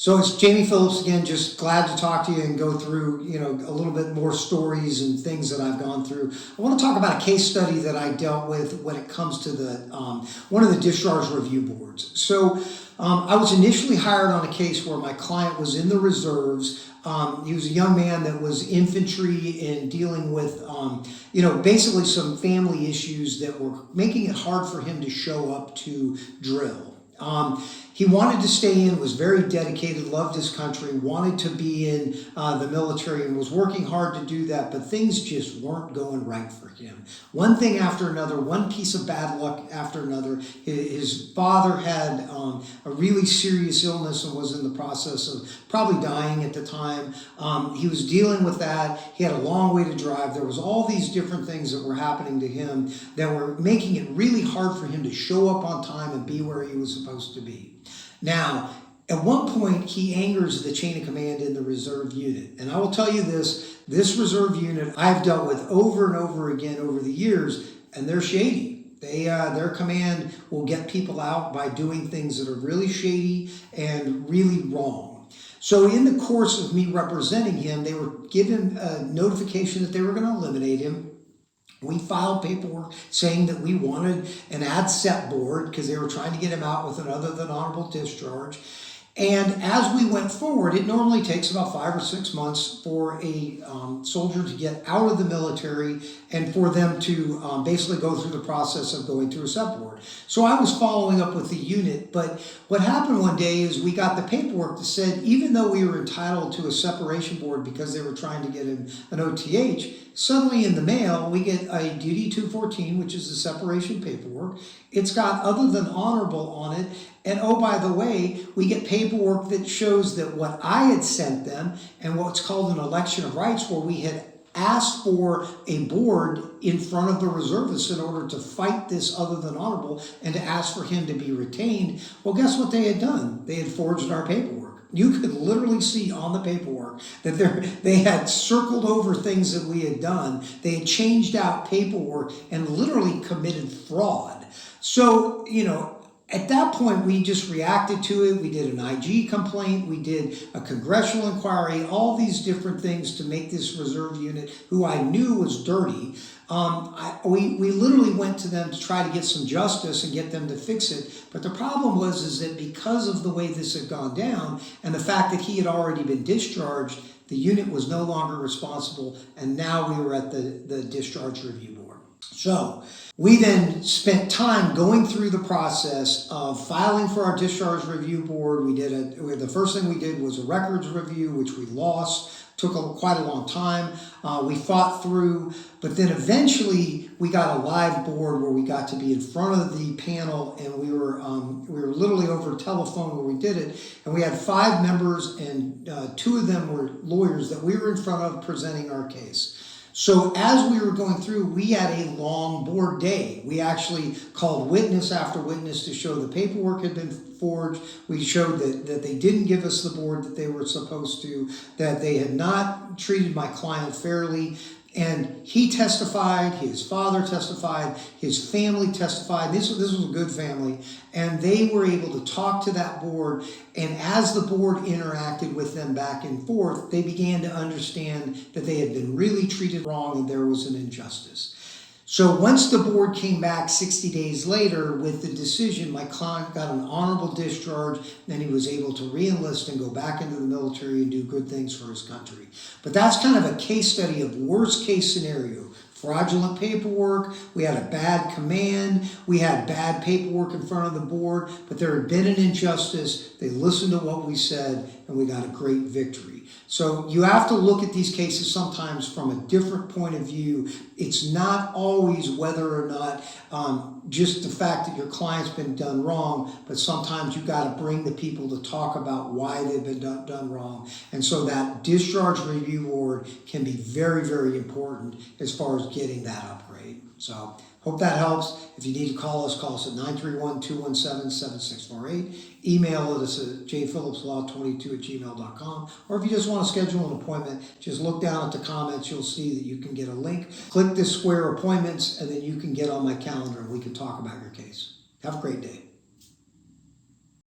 So it's Jamie Phillips again, just glad to talk to you and go through, a little bit more stories and things that I've gone through. I want to talk about a case study that I dealt with when it comes to the one of the discharge review boards. So I was initially hired on a case where my client was in the reserves. He was a young man that was infantry and dealing with, basically some family issues that were making it hard for him to show up to drill. He wanted to stay in, was very dedicated, loved his country, wanted to be in the military and was working hard to do that, but things just weren't going right for him. One thing after another, one piece of bad luck after another. His father had a really serious illness and was in the process of probably dying at the time. He was dealing with that. He had a long way to drive. There was all these different things that were happening to him that were making it really hard for him to show up on time and be where he was supposed to be. Now, at one point, he angers the chain of command in the reserve unit. And I will tell you this reserve unit I've dealt with over and over again over the years, and they're shady. Their command will get people out by doing things that are really shady and really wrong. So in the course of me representing him, they were given a notification that they were going to eliminate him. We filed paperwork saying that we wanted an ADSEP board because they were trying to get him out with an other than honorable discharge. And as we went forward, it normally takes about 5 or 6 months for a soldier to get out of the military and for them to basically go through the process of going through a SEP board. So I was following up with the unit, but what happened one day is we got the paperwork that said even though we were entitled to a separation board because they were trying to get him an OTH, suddenly in the mail we get a DD 214, which is the separation paperwork. It's got other than honorable on it. And oh, by the way, we get paperwork that shows that what I had sent them and what's called an election of rights, where we had asked for a board in front of the reservists in order to fight this other than honorable and to ask for him to be retained. Well, guess what they had done? They had forged our paperwork. You could literally see on the paperwork that they had circled over things that we had done. They had changed out paperwork and literally committed fraud. So, at that point, we just reacted to it. We did an IG complaint. We did a congressional inquiry, all these different things to make this reserve unit, who I knew was dirty. We literally went to them to try to get some justice and get them to fix it. But the problem was that because of the way this had gone down and the fact that he had already been discharged, the unit was no longer responsible, and now we were at the discharge review board. So we then spent time going through the process of filing for our discharge review board. The first thing we did was a records review, which we lost. Took quite a long time. We fought through, but then eventually we got a live board where we got to be in front of the panel, and we were literally over telephone where we did it, and we had 5 members, and 2 of them were lawyers that we were in front of presenting our case. So as we were going through, we had a long board day. We actually called witness after witness to show the paperwork had been forged. We showed that they didn't give us the board that they were supposed to, that they had not treated my client fairly. And he testified, his father testified, his family testified. This was a good family. And they were able to talk to that board. And as the board interacted with them back and forth, they began to understand that they had been really treated wrong and there was an injustice. So once the board came back 60 days later with the decision, my client got an honorable discharge, then he was able to re-enlist and go back into the military and do good things for his country. But that's kind of a case study of worst case scenario. Fraudulent paperwork, we had a bad command, we had bad paperwork in front of the board, but there had been an injustice. They listened to what we said, and we got a great victory. So you have to look at these cases sometimes from a different point of view. It's not always whether or not just the fact that your client's been done wrong, but sometimes you got to bring the people to talk about why they've been done wrong. And so that discharge review board can be very, very important as far as getting that upgrade. So hope that helps. If you need to call us at 931-217-7648. Email us at jphillipslaw22@gmail.com. Or if you just want to schedule an appointment, just look down at the comments. You'll see that you can get a link. Click this square appointments, and then you can get on my calendar and we can talk about your case. Have a great day.